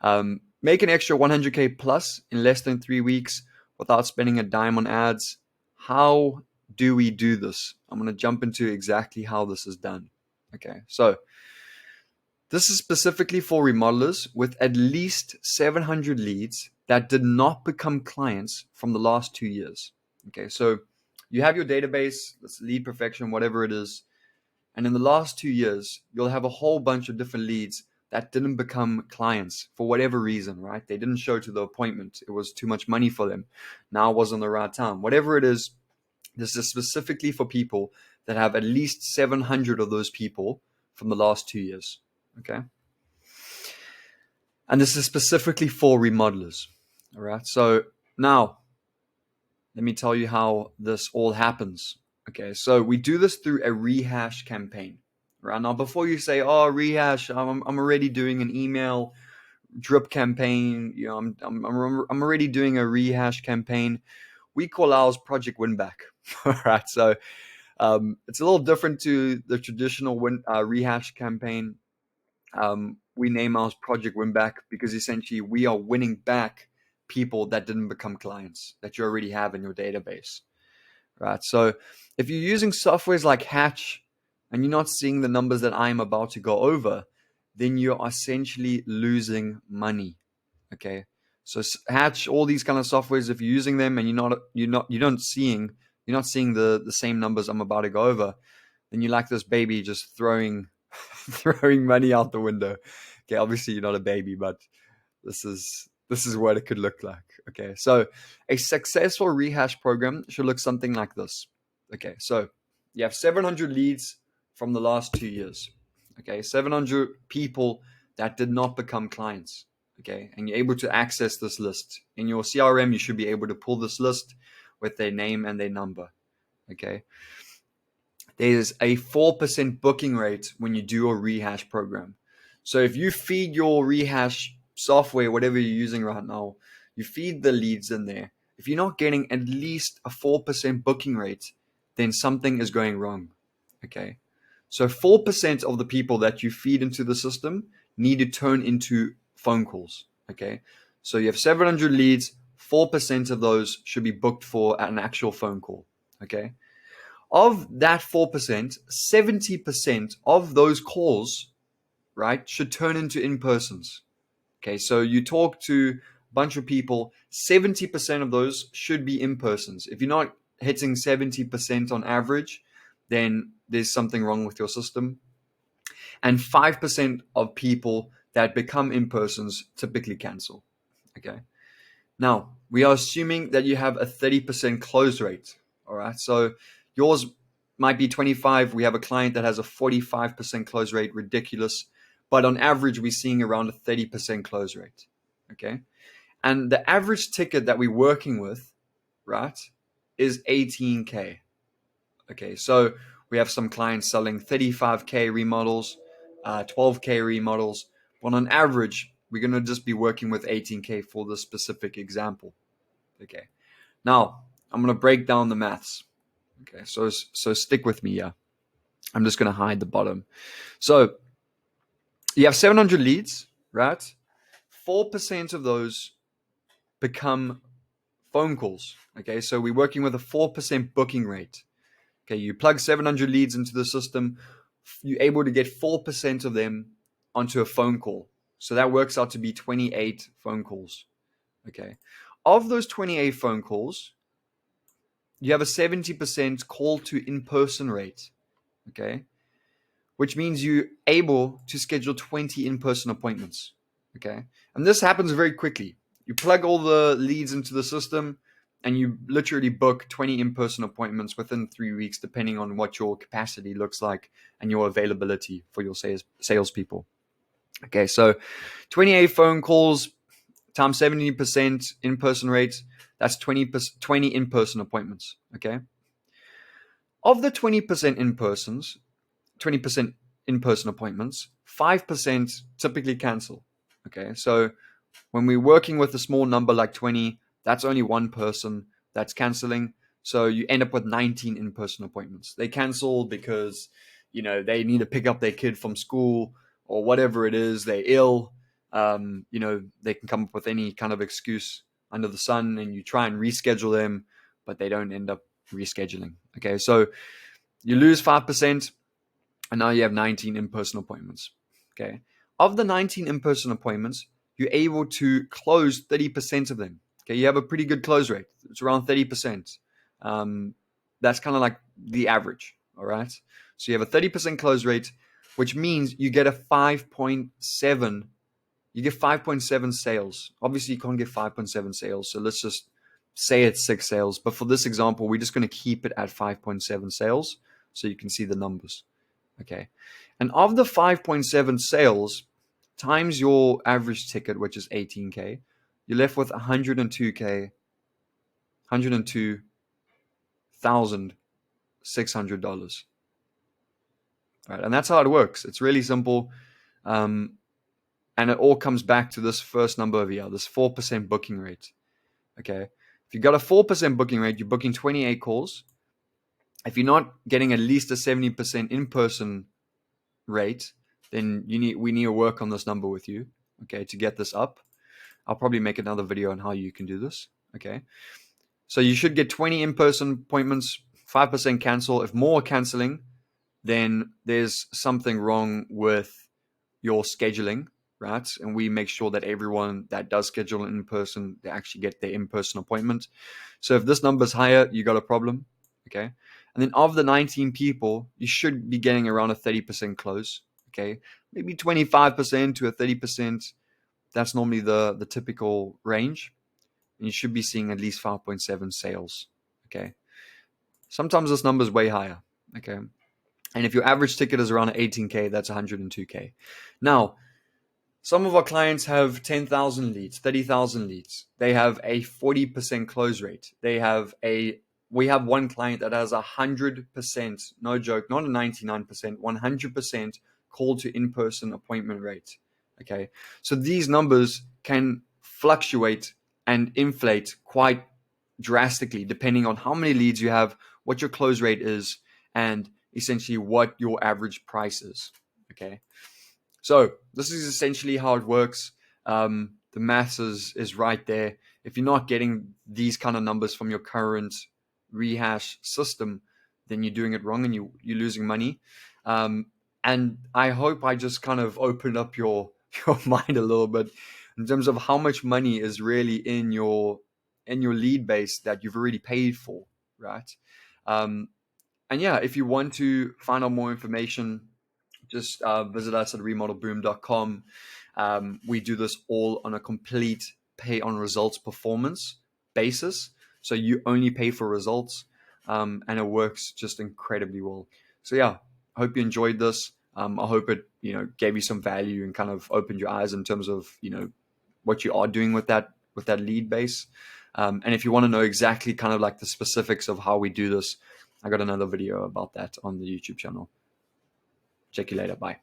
Make an extra 100K plus in less than 3 weeks without spending a dime on ads. How do we do this? I'm going to jump into exactly how this is done. Okay, so this is specifically for remodelers with at least 700 leads that did not become clients from the last 2 years. Okay, so you have your database, that's lead perfection, whatever it is. And in the last 2 years, you'll have a whole bunch of different leads that didn't become clients for whatever reason, right? They didn't show to the appointment. It was too much money for them. Now wasn't the right time. Whatever it is, this is specifically for people that have at least 700 of those people from the last 2 years. Okay. And this is specifically for remodelers. All right. So now let me tell you how this all happens. Okay. So we do this through a rehash campaign. Right now, before you say, "Oh, rehash," I'm already doing an email drip campaign. You know, I'm already doing a rehash campaign. We call ours Project Winback. All right. So it's a little different to the traditional rehash campaign. We name ours Project Winback because essentially we are winning back people that didn't become clients that you already have in your database, right? So if you're using softwares like Hatch and you're not seeing the numbers that I'm about to go over, then you're essentially losing money. Okay, so Hatch, all these kind of softwares, if you're using them and you're not seeing the same numbers I'm about to go over, then you're like this baby just throwing throwing money out the window. Okay, obviously you're not a baby, but this is what it could look like. Okay, so a successful rehash program should look something like this. Okay, so you have 700 leads from the last 2 years. Okay, 700 people that did not become clients. Okay, and you're able to access this list in your CRM. You should be able to pull this list with their name and their number. Okay, there's a 4% booking rate when you do a rehash program. So if you feed your rehash software, whatever you're using right now, you feed the leads in there. If you're not getting at least a 4% booking rate, then something is going wrong. Okay. So 4% of the people that you feed into the system need to turn into phone calls. Okay. So you have 700 leads, 4% of those should be booked for an actual phone call. Okay. Of that 4%, 70% of those calls, right, should turn into in-persons. Okay, so you talk to a bunch of people, 70% of those should be in-persons. If you're not hitting 70% on average, then there's something wrong with your system. And 5% of people that become in-persons typically cancel. Okay. Now, we are assuming that you have a 30% close rate. All right. So yours might be 25. We have a client that has a 45% close rate. Ridiculous. But on average, we're seeing around a 30% close rate. Okay. And the average ticket that we're working with, right, is 18K. Okay. So we have some clients selling 35K remodels, 12K remodels. But on average, we're going to just be working with 18K for this specific example. Okay. Now, I'm going to break down the maths. Okay. So stick with me here. I'm just going to hide the bottom. So you have 700 leads, right? 4% of those become phone calls. Okay. So we're working with a 4% booking rate. Okay. You plug 700 leads into the system. You're able to get 4% of them onto a phone call. So that works out to be 28 phone calls. Okay. Of those 28 phone calls, you have a 70% call to in-person rate. Okay. Which means you're able to schedule 20 in-person appointments. Okay. And this happens very quickly. You plug all the leads into the system and you literally book 20 in-person appointments within 3 weeks, depending on what your capacity looks like and your availability for your salespeople. Okay, so 28 phone calls times 70% in-person rate, that's 20 in-person appointments. Okay. Of the 20% in-persons, 20% in-person appointments, 5% typically cancel. Okay, so when we're working with a small number like 20, that's only one person that's canceling. So you end up with 19 in-person appointments. They cancel because, they need to pick up their kid from school or whatever it is. They're ill. They can come up with any kind of excuse under the sun, and you try and reschedule them, but they don't end up rescheduling. Okay, so you lose 5%, and now you have 19 in-person appointments. Okay, of the 19 in-person appointments, you're able to close 30% of them. Okay, you have a pretty good close rate. It's around 30%. That's kind of like the average. All right, so you have a 30% close rate, which means you get a 5.7. You get 5.7 sales. Obviously, you can't get 5.7 sales, so let's just say it's 6 sales. But for this example, we're just going to keep it at 5.7 sales so you can see the numbers. Okay, and of the 5.7 sales times your average ticket, which is 18K, you're left with 102K, $102,600. Right, and that's how it works. It's really simple. And it all comes back to this first number over here, this 4% booking rate. Okay, if you got a 4% booking rate, you're booking 28 calls. If you're not getting at least a 70% in-person rate, then we need to work on this number with you, okay, to get this up. I'll probably make another video on how you can do this. Okay, so you should get 20 in-person appointments, 5% cancel. If more are canceling, then there's something wrong with your scheduling, right? And we make sure that everyone that does schedule in person, they actually get their in-person appointment. So if this number is higher, you got a problem. Okay, and then of the 19 people, you should be getting around a 30% close. Okay, maybe 25% to a 30%. That's normally the typical range, and you should be seeing at least 5.7 sales. Okay, sometimes this number is way higher. Okay, and if your average ticket is around 18K, that's 102K. Now, some of our clients have 10,000 leads, 30,000 leads. They have a 40% close rate. We have one client that has 100%, no joke, not a 99%, 100% call to in-person appointment rate. Okay, so these numbers can fluctuate and inflate quite drastically depending on how many leads you have, what your close rate is, and essentially what your average price is. Okay, so this is essentially how it works. The maths is right there. If you're not getting these kind of numbers from your current rehash system, then you're doing it wrong and you're losing money. And I hope I just kind of opened up your mind a little bit in terms of how much money is really in your lead base that you've already paid for, right? And yeah, if you want to find out more information, just visit us at remodelboom.com. We do this all on a complete pay on results performance basis. So you only pay for results, and it works just incredibly well. So yeah, I hope you enjoyed this. I hope it gave you some value and kind of opened your eyes in terms of what you are doing with that lead base. And if you want to know exactly kind of like the specifics of how we do this, I got another video about that on the YouTube channel. Check you later. Bye.